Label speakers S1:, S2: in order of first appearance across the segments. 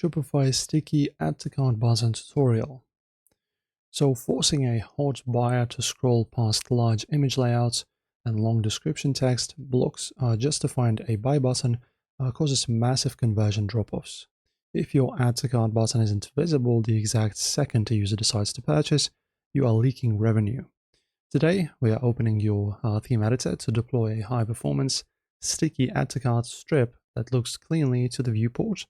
S1: Shopify Sticky Add to Cart button tutorial. So forcing a hot buyer to scroll past large image layouts and long description text blocks just to find a buy button causes massive conversion drop-offs. If your Add to Cart button isn't visible the exact second a user decides to purchase, you are leaking revenue. Today, we are opening your theme editor to deploy a high-performance sticky Add to Cart strip that looks cleanly to the viewport,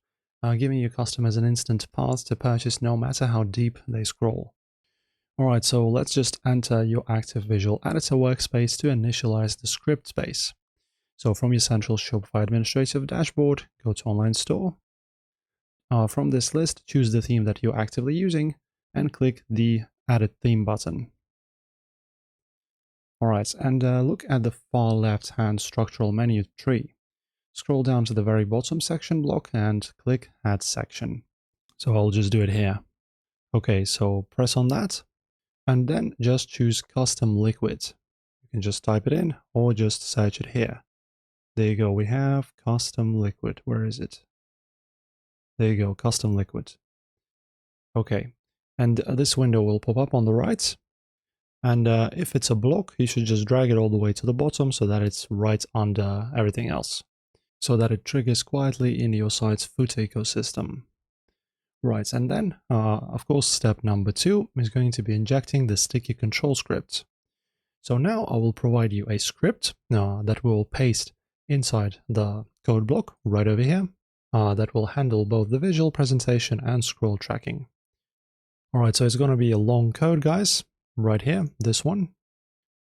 S1: giving your customers an instant path to purchase no matter how deep they scroll. Alright, so let's just enter your active visual editor workspace to initialize the script space. So from your central Shopify administrative dashboard, go to Online Store. From this list, choose the theme that you're actively using and click the Added Theme button. Alright, and look at the far left-hand structural menu tree. Scroll down to the very bottom section block and click Add Section. So I'll just do it here. Okay, so press on that and then just choose Custom Liquid. You can just type it in or just search it here. There you go, we have Custom Liquid. Where is it? There you go, Custom Liquid. Okay, and this window will pop up on the right. And if it's a block, you should just drag it all the way to the bottom so that it's right under everything else, so that it triggers quietly in your site's foot ecosystem. Right, and then, of course, step number 2 is going to be injecting the sticky control script. So now I will provide you a script that will paste inside the code block right over here that will handle both the visual presentation and scroll tracking. All right, so it's going to be a long code, guys. Right here, this one.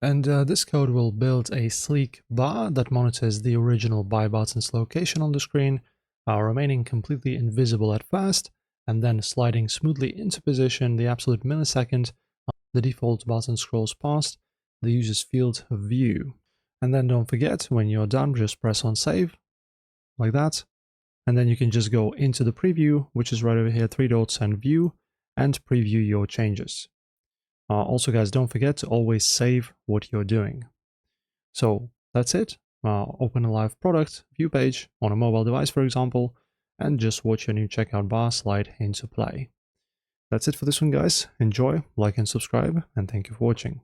S1: And this code will build a sleek bar that monitors the original buy button's location on the screen, remaining completely invisible at first, and then sliding smoothly into position the absolute millisecond the default button scrolls past the user's field of view. And then don't forget, when you're done, just press on save, like that. And then you can just go into the preview, which is right over here, 3 dots and view, and preview your changes. Also, guys, don't forget to always save what you're doing. So that's it. Open a live product view page on a mobile device, for example, and just watch your new checkout bar slide into play. That's it for this one, guys. Enjoy, like and subscribe, and thank you for watching.